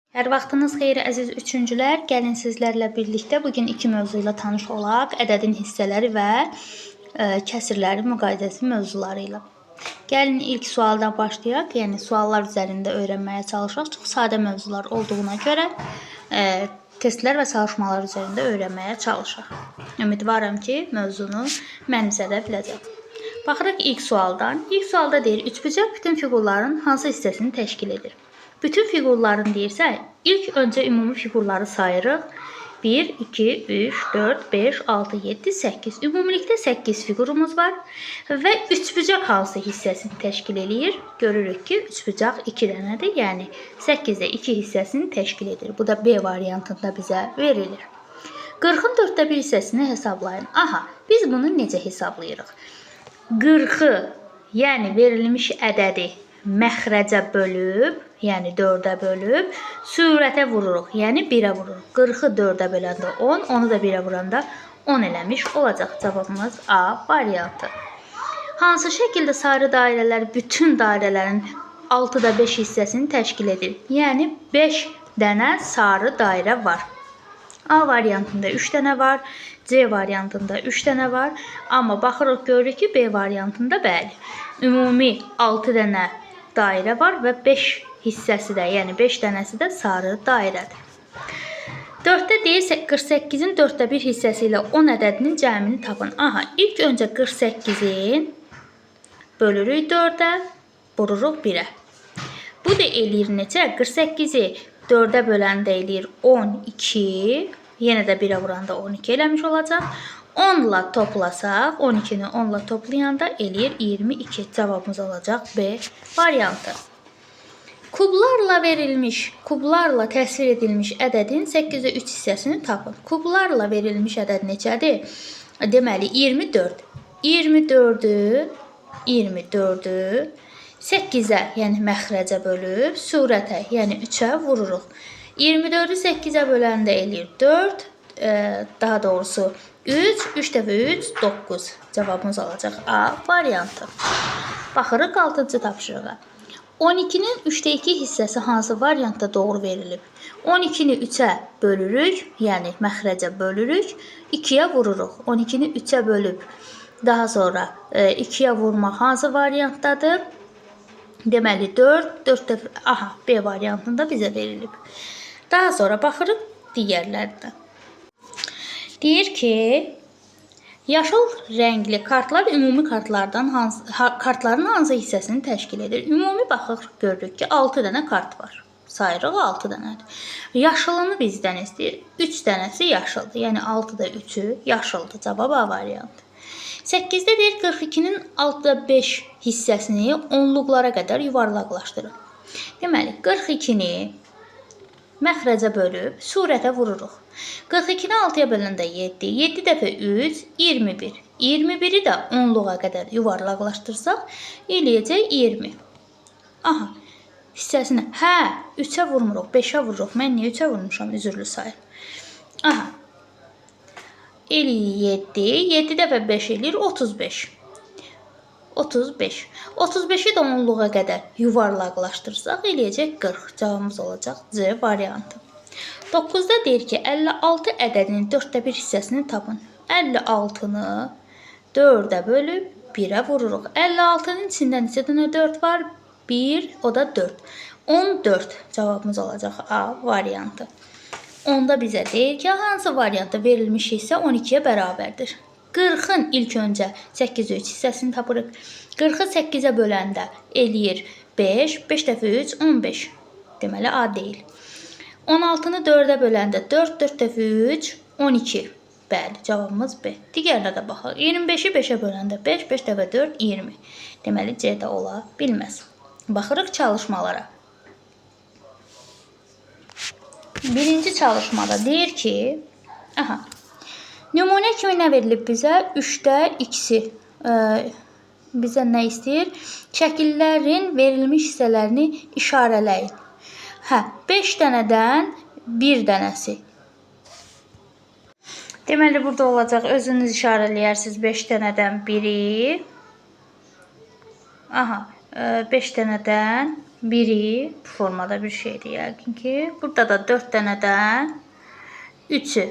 Hər vaxtınız xeyir əziz üçüncülər. Gəlin sizlərlə birlikdə bugün iki mövzu ilə tanış olaq. Ədədin hissələri və kəsirlərin müqayisəsi mövzuları ilə. Gəlin ilk sualdan başlayaq. Yəni suallar üzərində öyrənməyə çalışaq. Çox sadə mövzular olduğuna görə testlər və çalışmalar üzərində öyrənməyə çalışaq. Ümidvaram ki, mövzunu mənimsədə biləcək. Baxırıq ilk sualdan. İlk sualda deyir, üçbucaq bütün fiqurların hansı hissəsini təşkil edir? Bütün fiqurların deyirsə, ilk öncə ümumi fiqurları sayırıq. 1, 2, 3, 4, 5, 6, 7, 8. Ümumilikdə 8 fiqurumuz var və üçbucaq hansı hissəsini təşkil edir? Görürük ki, üçbucaq 2 dənədir, yəni 8-də 2 hissəsini təşkil edir. Bu da B variantında bizə verilir. 40-ın 4də 1 hissəsini hesablayın. Aha, biz bunu necə hesablayırıq? 40-ı, yəni verilmiş ədədi məxrəcə bölüb, yəni 4-ə bölüb, surətə vururuq, yəni 1-ə vururuq. 40-ı 4-ə böləndə 10, onu da 1-ə vuranda 10 eləmiş olacaq. Cavabımız A variantı. Hansı şəkildə sarı dairələr bütün dairələrin 6-da 5 hissəsini təşkil edir? Yəni 5 dənə sarı dairə var. A variantında 3 dənə var, C variantında 3 dənə var. Amma baxırıq, görürük ki, B variantında bəli. Ümumi 6 dənə dairə var və 5 hissəsi də, yəni 5 dənəsi də sarı dairədir. 4-də deyir, 48-in 4də 1 hissəsi ilə 10 ədədinin cəmini tapın. Aha, ilk öncə 48-in bölürük 4-ə, vururuq 1-ə. Bu da eləyir neçə? 48-i 4-ə böləndə eləyir 12, yenə də 1-ə vuranda 12 eləmiş olacaq. 10 ilə toplasaq, 12-ni 10 ilə toplayanda eləyir 22. Cavabımız olacaq B variantı. Kublarla verilmiş, kublarla təsvir edilmiş ədədin 8-də 3 hissəsini tapın. Kublarla verilmiş ədəd neçədir? Deməli 24. 24-ü 8-ə, yəni məxrəcə bölüb, surətə, yəni 3-ə vururuq. 24-ü 8-ə böləndə eləyir 4, daha doğrusu 3, 3 dəfə 3, 9. Cavabımız olacaq A variantı. Baxırıq 6-cı tapşırığa. 12-nin 3də 2 hissəsi hansı variantda doğru verilib? 12-ni 3-ə bölürük, yəni məxrəcə bölürük, 2-yə vururuq. 12-ni 3-ə bölüb, daha sonra 2-yə vurmaq hansı variantdadır? Deməli 4 dəfə, aha, B variantında bizə verilib. Daha sonra baxırıq digərlərinə. Deyir ki, yaşıl rəngli kartlar ümumi kartların hansı hissəsini təşkil edir? Ümumi baxıq, görürük ki, 6 dənə kart var. Sayırıq 6 dənədir. Yaşılını bizdən istəyir. 3 dənəsi yaşıldır. Yəni 6-da 3-ü yaşıldır. Cavab A variantı. 8-də deyir 42-nin 6-da 5 hissəsini onluqlara qədər yuvarlaqlaşdırın. Deməli, 42-ni məxrəcə bölüb, surətə vururuq. 42-ni 6-ya böləndə 7, 7 dəfə 3, 21. 21-i də onluğa qədər yuvarlaqlaşdırsaq, eləyəcək 20. Aha, hissəsini, 3-ə vurmuruq, 5-ə vururuq. Mən niyə 3-ə vurmuşam? Üzürlü sayır. Aha, eləyir 7, 7 dəfə 5 eləyir 35. 35. 35-i də onluğa qədər yuvarlaqlaşdırsaq, eləyəcək 40. Cavabımız olacaq C variantı. 9-da deyir ki, 56 ədədinin 4də 1 hissəsini tapın. 56-nı 4-ə bölüb 1-ə vururuq. 56-nın içində neçə dənə 4 var? 1, o da 4. 14. Cavabımız olacaq A variantı. Onda bizə deyir ki, hansı variantda verilmiş hissə 12-yə bərabərdir? 40-ın ilk öncə 8-də 3 hissəsini tapırıq. 40-ı 8-ə böləndə eləyir 5, 5 dəfə 3, 15. Deməli, A deyil. 16-nı 4-ə böləndə 4, 4 dəfə 3, 12. Bəli, cavabımız B. Digərinə də baxaq. 25-i 5-ə böləndə 5, 5 dəfə 4, 20. Deməli, C də ola bilməz. Baxırıq çalışmalara. Birinci çalışmada deyir ki, aha, nümunə kimi nə verilib bizə? 3-də x-i bizə nə istəyir? Şəkillərin verilmiş hissələrini işarələyin. 5 dənədən 1 dənəsi. Deməli, burada olacaq, özünüz işarələyərsiniz 5 dənədən 1-i. Aha, 5 dənədən biri bu formada bir şeydir yəqin ki. Burada da 4 dənədən 3'ü.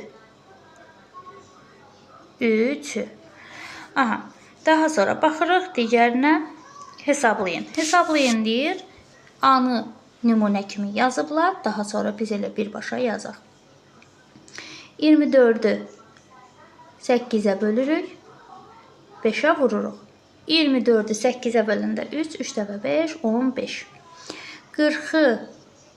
Aha. Daha sonra baxırıq digərinə. Hesablayın. Hesablayın deyir. A-nı nümunə kimi yazıblar. Daha sonra biz elə birbaşa yazaq. 24'ü 8'e bölürük. 5'e vururuq. 24'ü 8'e böləndə 3, 3 dəfə 5, 15. 40'ı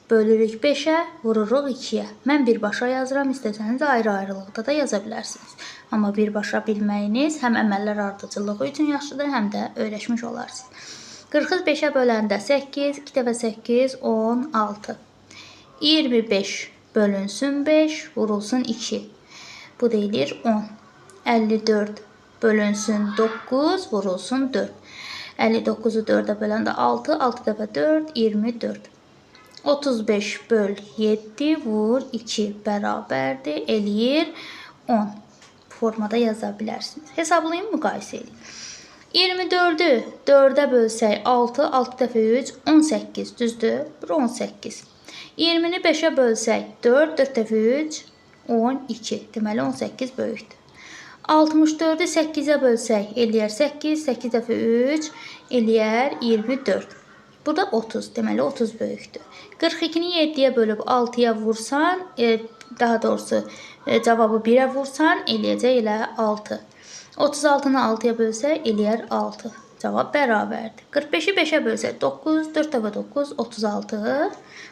bölürük 5'e, vururuq 2'ye. Mən birbaşa yazıram, istəsəniz ayrı-ayrılıqda da yaza bilərsiniz. Amma birbaşa bilməyiniz həm əməllər ardıcıllığı üçün yaxşıdır, həm də öyrəşmiş olarsınız. 40'ı 5'e böləndə 8, 2 dəfə 8, 16. 25 bölünsün 5, vurulsun 2. Bu deyilir 10. 54 bölünsün 9, vurulsun 4. 59'u 4'e böləndə 6, 6 dəfə 4, 24. 35 böl 7, vur 2 bərabərdir, eləyir 10. Formada yaza bilərsiniz. Hesablayın, müqayisə edin. 24'ü 4'e bölsək 6, 6 dəfə 3, 18, düzdür? Bura 18. 20'ni 5'e bölsək 4, 4 dəfə 3, 12. Deməli 18 böyükdür. 64'ü 8'e bölsək eləyər 8, 8 dəfə 3 eləyər 24. Bu da 30, deməli 30 böyükdür. 42'ni 7'ye bölüb 6'ya vursan, daha doğrusu cavabı 1'e vursan eləyəcək elə 6. 36'nı 6'ya bölsək eləyər 6. Cavab bərabərdir. 45'i 5'e bölsək 9, 4 dəfə 9, 36.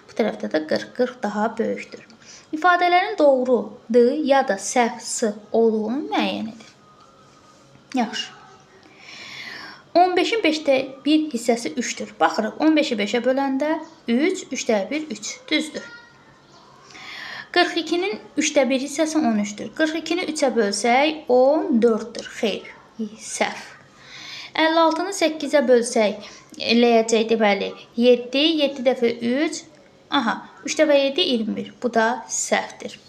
Bu tərəfdə də 40, 40 daha böyükdür. İfadələrin doğrudur ya da səhvsi olduğunu müəyyən edin. Yaxşı. 15'in 5'te 1 hissəsi 3'dür. Baxırıq, 15'i 5'e böləndə 3, 3'də 1, 3. Düzdür. 42'nin 3'də 1 hissəsi 13'dür. 42'ni 3'e bölsək 14'dür. Xeyr, səhv. 56'nı 8'e bölsək eləyəcək deməli 7, 7 dəfə 3. Aha, 3 dəfə 7, 21. Bu da səhvdir.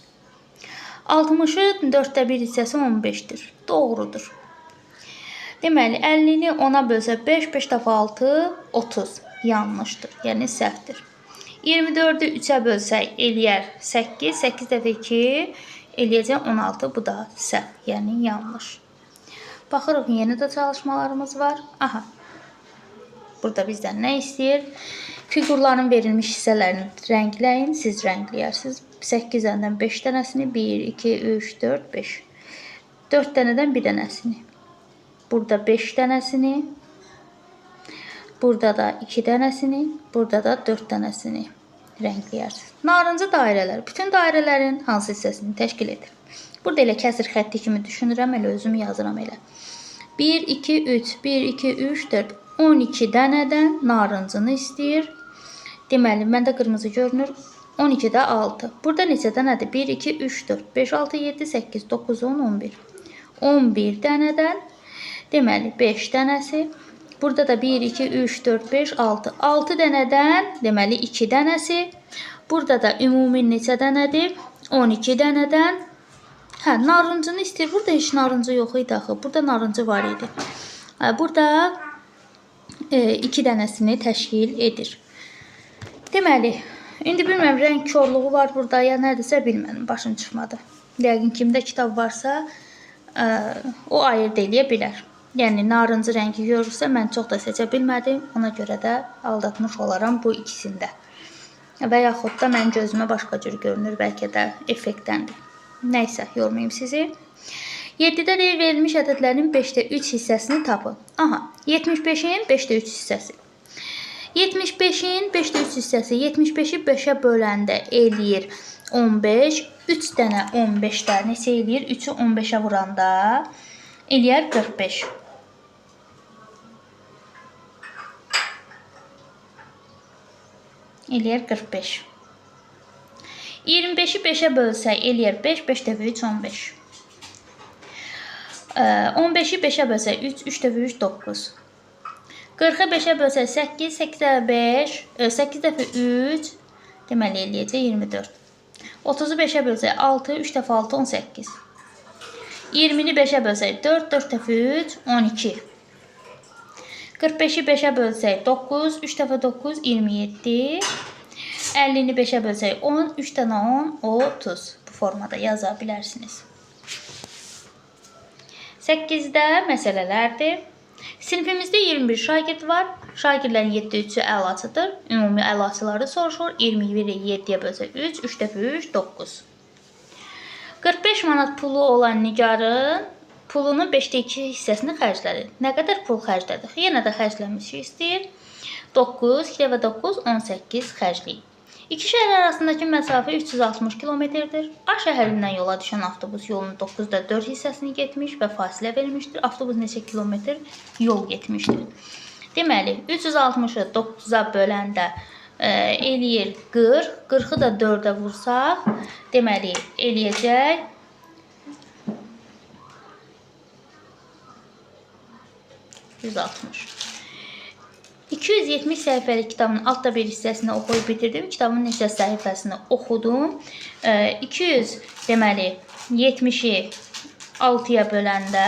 60'ın 4'də 1 hissəsi 15'dir. Doğrudur. Deməli, 50'ni 10'a bölsək 5, 5 dəfə 6, 30. Yanlışdır, yəni səhvdir. 24'ü 3'e bölsək eləyər 8, 8 dəfə 2 eləyəcək 16. Bu da səhv, yəni yanlış. Baxırıq, yeni də çalışmalarımız var. Aha. Burada bizdən nə istəyir? Fiqurların verilmiş hissələrini rəngləyin. Siz rəngləyərsiniz. 8 dənədən 5 dənəsini, 1, 2, 3, 4, 5. 4 dənədən 1 dənəsini. Burada 5 dənəsini. Burada da 2 dənəsini. Burada da 4 dənəsini rəngləyərsiniz. Narıncı dairələr. Bütün dairələrin hansı hissəsini təşkil edir? Burada elə kəsir xətti kimi düşünürəm. Elə özüm yazıram elə. 1, 2, 3, 1, 2, 3, 4. 12 dənədən narıncını istəyir. Deməli, məndə qırmızı görünür. 12'də 6. Burada neçə dənədir? 1, 2, 3, 4, 5, 6, 7, 8, 9, 10, 11. 11 dənədən. Deməli, 5 dənəsi. Burada da 1, 2, 3, 4, 5, 6. 6 dənədən, deməli 2 dənəsi. Burada da ümumi neçə dənədir? 12 dənədən. Hə, narıncını istəyir. Burada heç narıncı yox idi axı. Burada narıncı var idi. Burada 2 dənəsini təşkil edir. Deməli, indi bilmirəm, rəng körlüğü var burada, ya nədirsə bilmədim, başım çıxmadı. Yəqin kimdə kitab varsa, o ayırt eləyə bilər. Yəni, narıncı rəngi görürsə, mən çox da seçə bilmədim. Ona görə də aldatmış olaram bu ikisində. Və yaxud da mən gözümə başqa cür görünür, bəlkə də effektdəndir. Nəysə, yormayayım sizi. 7'də deyir, verilmiş ədədlərin 5'də 3 hissəsini tapın. Aha, 75'in 5'də 3 hissəsi. 75'in 5'də 3 hissəsi. 75'i 5'ə böləndə eləyir 15. 3 dənə 15'də neçə eləyir? 3'ü 15'ə vuranda eləyər 45. Eləyər 45. 25'i 5'ə bölsək eləyər 5. 5 dəfə 3, 15. 15'i 5'ə bölsək 3, 3 dəfə 3, 9. 40'ı 5'ə bölsək 8, 8 dəfə 5, 8 dəfə 3, deməli eləyəcək 24. 30'u 5'ə bölsək 6, 3 dəfə 6, 18. 20'ni 5'ə bölsək 4, 4 dəfə 3, 12. 45'i 5'ə bölsək 9, 3 dəfə 9 27. 50'ni 5'ə bölsək 10, 3 dənə 10 30. Bu formada yaza bilərsiniz. 8-də məsələlərdir. Sinifimizdə 21 şagird var. Şagirdlərin 7-3'ü əlaçıdır. Ümumi əlaçıları soruşur. 21'i 7'yə bölsək 3, 3 dəfə 3 9. 45 manat pulu olan Nigarın pulunun 5'də 2 hissəsini xərclədi. Nə qədər pul xərclədik? Yenə də xərcləmişik istəyir. 9, 2 dəfə 9, 18 xərcləyib. İki şəhər arasındakı məsafə 360 kilometrdir. A şəhərindən yola düşən avtobus yolunun 9'da 4 hissəsini getmiş və fasilə vermişdir. Avtobus neçə kilometr yol getmişdir? Deməli, 360'ı 9'a böləndə eləyir 40. 40'ı da 4'ə vursaq, deməli, eləyəcək 160. 270 səhifəlik kitabın altda bir hissəsini oxuyub bitirdim. Kitabın neçə səhifəsini oxudum. 200 deməli 70'i 6'ya böləndə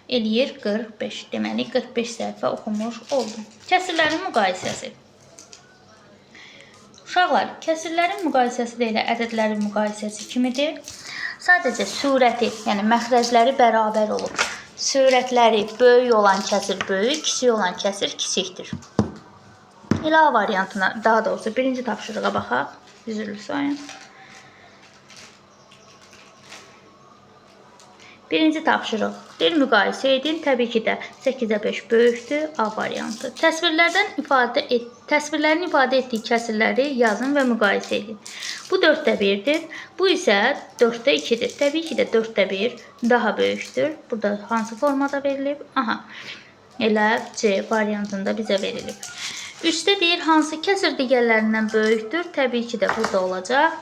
eləyir 45. Deməli 45 səhifə oxumuş oldum. Kəsirlərin müqayisəsi. Uşaqlar, kəsirlərin müqayisəsi də elə ədədlərin müqayisəsi kimidir. Sadəcə surəti, yəni məxrəcləri bərabər olub. Surətləri böyük olan kəsir böyük, kiçik olan kəsir kiçikdir. Elə A variantına, daha doğrusu birinci tapşırığa baxaq. Üzrlü sayın. Birinci tapşırıq. Bir müqayisə edin. Təbii ki də 8'ə 5 böyükdür. A variantı. Təsvirlərin ifadə etdiyi kəsirləri yazın və müqayisə edin. Bu 4'də 1'dir. Bu isə 4'də 2'dir. Təbii ki də 4'də 1 daha böyükdür. Burada hansı formada verilib? Aha. Elə C variantında bizə verilib. 3'də deyir hansı kəsir digərlərindən böyükdür? Təbii ki də burada olacaq.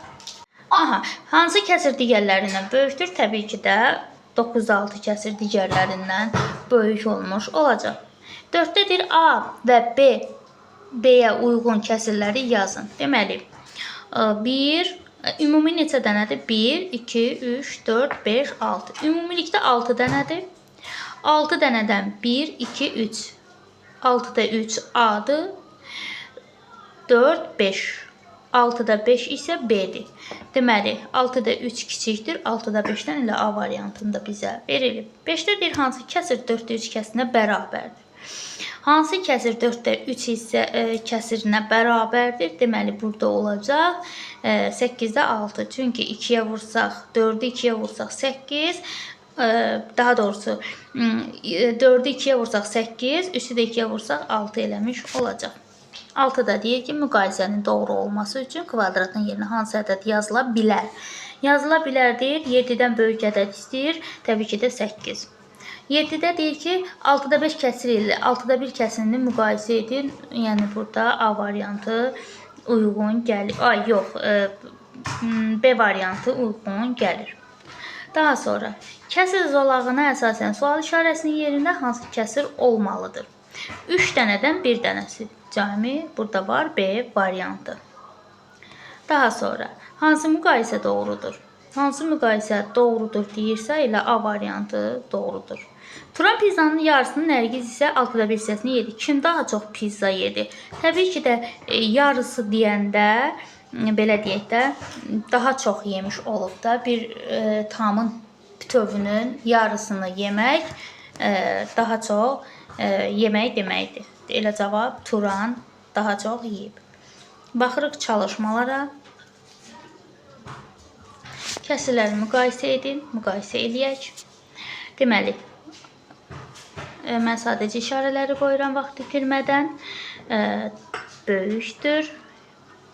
Aha. Hansı kəsir digərlərindən böyükdür? Təbii ki də 9-6 kəsir digərlərindən böyük olmuş olacaq. 4'də deyir A və B-yə uyğun kəsirləri yazın. Deməli, 1, ümumi neçə dənədir? 1, 2, 3, 4, 5, 6. Ümumilikdə 6 dənədir. 6 dənədən 1, 2, 3. 6'da 3 A'dır. 4, 5. 6'da 5 isə B'dir. Deməli, 6'da 3 kiçikdir. 6'da 5'dən elə A variantında bizə verilib. 5'də deyir hansı kəsir 4'də 3 kəsinə bərabərdir? Hansı kəsir 4'də 3 hissə kəsirinə bərabərdir? Deməli, burada olacaq 8'də 6. Çünki 2'yə vursaq 4'ü 2'yə vursaq 8. Daha doğrusu 4'ü 2'yə vursaq 8. 3'ü də 2'yə vursaq 6 eləmiş olacaq. 6'da deyir ki, müqayisənin doğru olması üçün kvadratın yerinə hansı ədəd yazıla bilər? Yazıla bilər deyir, 7'dən böyük ədəd istəyir, təbii ki də 8. 7'də deyir ki, 6'da 5 kəsir ilə 6'da 1 kəsirini müqayisə edin. Yəni burada A variantı uyğun gəlir. Ay, yox, B variantı uyğun gəlir. Daha sonra, kəsir zolağına əsasən sual işarəsinin yerində hansı kəsir olmalıdır? 3 dənədən 1 dənəsi. Cəmi burada var B variantı. Daha sonra hansı müqayisə doğrudur? Hansı müqayisə doğrudur deyirsə elə A variantı doğrudur. Turan pizzanın yarısının Nərgiz isə 6'da 1 hissəsini yedi. Kim daha çox pizza yedi? Təbii ki də yarısı deyəndə belə deyək də daha çox yemiş olub da bir tamın bütövünün yarısını yemək daha çox yemək deməkdir. Elə cavab Turan daha çox yeyib. Baxırıq çalışmalara. Kəsirləri müqayisə edin. Müqayisə eləyək. Deməli, mən sadəcə işarələri qoyuram vaxt itirmədən. Böyükdür,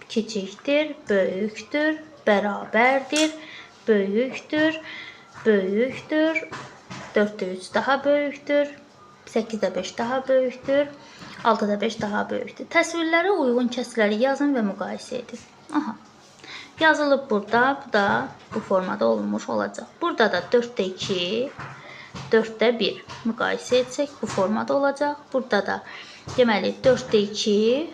kiçikdir, böyükdür, bərabərdir, böyükdür, böyükdür, 4'də 3 daha böyükdür, 8'də 5 daha böyükdür, 6'da 5 daha böyükdür. Təsvirlərə uyğun kəsirləri yazın və müqayisə edin. Aha. Yazılıb burada, bu da bu formada olunmuş olacaq. Burada da 4'də 2, 4'də 1 müqayisə etsək bu formada olacaq. Burada da deməli 4'də 2,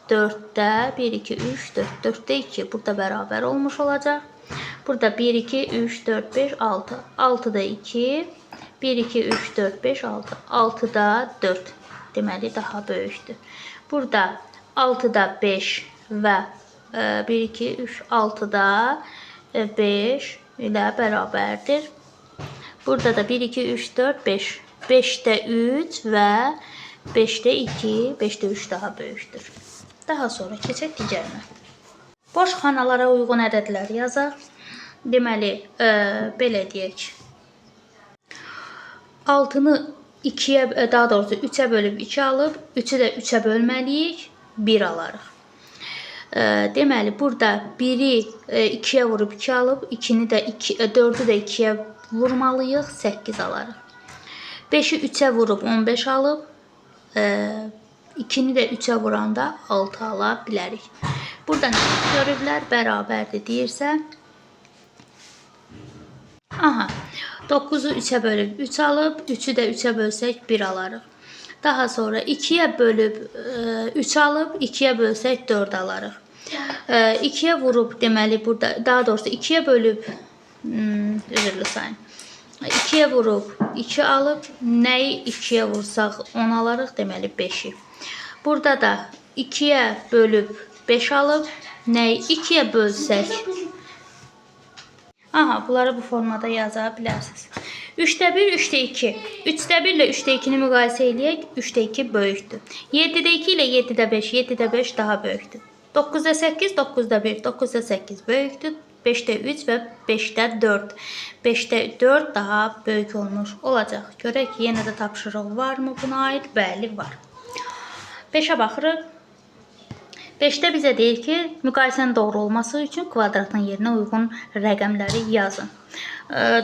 4'də 1, 2, 3, 4, 4'də 2 burada bərabər olmuş olacaq. Burada 1, 2, 3, 4, 5, 6. 6'da 2, 1, 2, 3, 4, 5, 6. 6-da 4. Deməli, daha böyükdür. Burada 6-da 5 və 1, 2, 3, 6-da 5 ilə bərabərdir. Burada da 1, 2, 3, 4, 5. 5-də 3 və 5-də 2, 5-də 3 daha böyükdür. Daha sonra keçək digərinə. Boş xanalara uyğun ədədlər yazaq. Deməli, belə deyək. 6-nı 2-yə, daha doğrusu 3-ə bölüb 2 alıb, 3-ü də 3-ə bölməliyik, 1 alarıq. Deməli, burada 1-i 2-yə vurub 2 alıb, 4-ü də 2-yə vurmalıyıq, 8 alarıq. 5-i 3-ə vurub 15 alıb, 2-ni də 3-ə vuranda 6 ala bilərik. Burada nə görüblər? Bərabərdir deyirsə. Aha, 9-u 3-ə bölüb 3 alıb, 3-ü də 3-ə bölsək 1 alarıq. Daha sonra 2-yə bölüb 3 alıb, 2-yə bölsək 4 alarıq. 2-yə vurub, deməli, burada, daha doğrusu 2-yə bölüb, üzrlü sayın. 2-yə vurub 2 alıb, nəyi 2-yə vursaq 10 alarıq, deməli 5-i. Burada da 2-yə bölüb 5 alıb, nəyi 2-yə bölsək. Aha, bunları bu formada yaza bilərsiniz. 3-də 1, 3-də 2. 3-də 1 ilə 3-də 2-ni müqayisə eləyək, 3-də 2 böyükdür. 7-də 2 ilə 7-də 5, 7-də 5 daha böyükdür. 9-da 8, 9-da 1, 9-da 8 böyükdür. 5-də 3 və 5-də 4. 5-də 4 daha böyük olmuş olacaq. Görək, yenə də tapşırıq varmı buna aid? Bəli, var. 5-ə baxırıq. 5-də bizə deyir ki, müqayisənin doğru olması üçün kvadratın yerinə uyğun rəqəmləri yazın.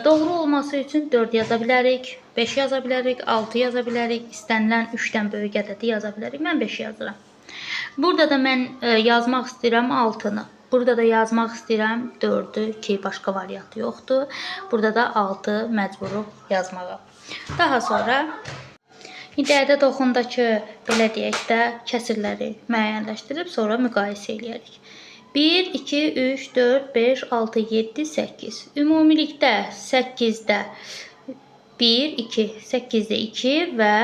Doğru olması üçün 4 yaza bilərik, 5 yaza bilərik, 6 yaza bilərik, istənilən 3-dən böyük ədədi yaza bilərik. Mən 5 yazıram. Burada da mən yazmaq istəyirəm 6-nı. Burada da yazmaq istəyirəm 4-ü ki, başqa variantı yoxdur. Burada da 6 məcburuq yazmağa. Daha sonra indi ədəd oxundakı, belə deyək də, kəsirləri müəyyənləşdirib sonra müqayisə eləyərik. 1, 2, 3, 4, 5, 6, 7, 8. Ümumilikdə 8-də 1, 2, 8-də 2 və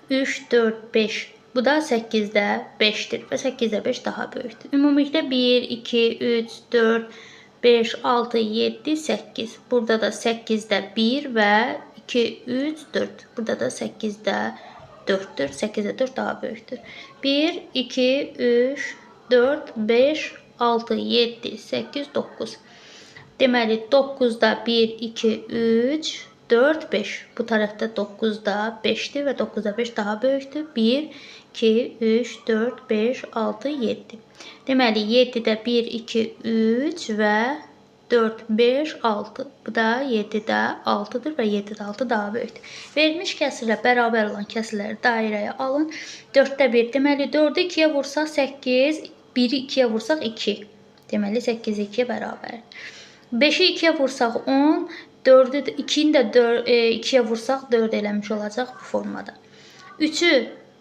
3, 4, 5. Bu da 8-də 5-dir və 8-də 5 daha böyükdür. Ümumilikdə 1, 2, 3, 4, 5, 6, 7, 8. Burada da 8-də 1 və 2, 3, 4. Burada da 8-də 4-dür. 8-də 4 daha böyükdür. 1, 2, 3, 4, 5, 6, 7, 8, 9. Deməli, 9-da 1, 2, 3, 4, 5. Bu tərəfdə 9-da 5-dir və 9-da 5 daha böyükdür. 1, 2, 3, 4, 5, 6, 7. Deməli, 7-də 1, 2, 3 və 4, 5, 6. Bu da 7-də 6-dır və 7-də 6 daha böyükdür. Verilmiş kəsirlə bərabər olan kəsirləri dairəyə alın. 4-də 1. Deməli, 4-ü 2-yə vursaq 8, 1-i 2-yə vursaq 2. Deməli, 8 2-yə bərabərdir. 5-i 2-yə vursaq 10, 2-ni də 2-yə vursaq 4 eləmiş olacaq bu formada. 3-ü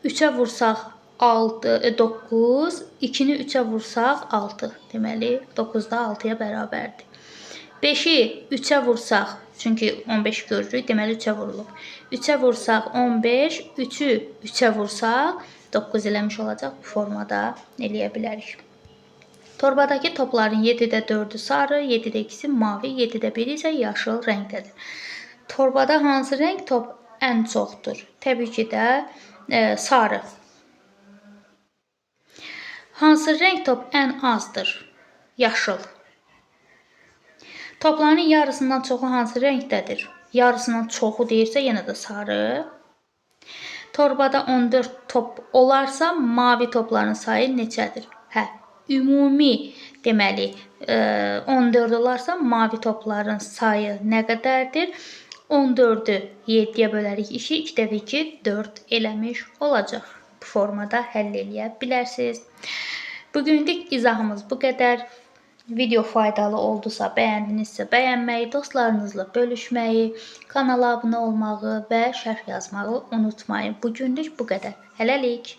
3-ə vursaq 9, 2-ni 3-ə vursaq 6. Deməli, 9-da 6-ya bərabərdir. 5-i 3-ə vursaq, çünki 15 görürük, deməli 3-ə vurulub. 3-ə vursaq 15, 3-ü 3-ə vursaq 9 eləmiş olacaq. Bu formada eləyə bilərik. Torbadakı topların 7-də 4-ü sarı, 7-də 2-si mavi, 7-də 1-i isə yaşıl rəngdədir. Torbada hansı rəng top ən çoxdur? Təbii ki də sarı. Hansı rəng top ən azdır? Yaşıl. Topların yarısından çoxu hansı rəngdədir? Yarısından çoxu deyirsə yenə də sarı. Torbada 14 top olarsa mavi topların sayı neçədir? Ümumi deməli 14 olarsa mavi topların sayı nə qədərdir? 14-ü 7-yə bölərik 2, 2 dəfə 2, 4 eləmiş olacaq. Bu formada həll eləyə bilərsiniz. Bugünlük izahımız bu qədər. Video faydalı oldusa, bəyəndinizsə bəyənməyi, dostlarınızla bölüşməyi, kanala abunə olmağı və şərh yazmağı unutmayın. Bugünlük bu qədər. Hələlik.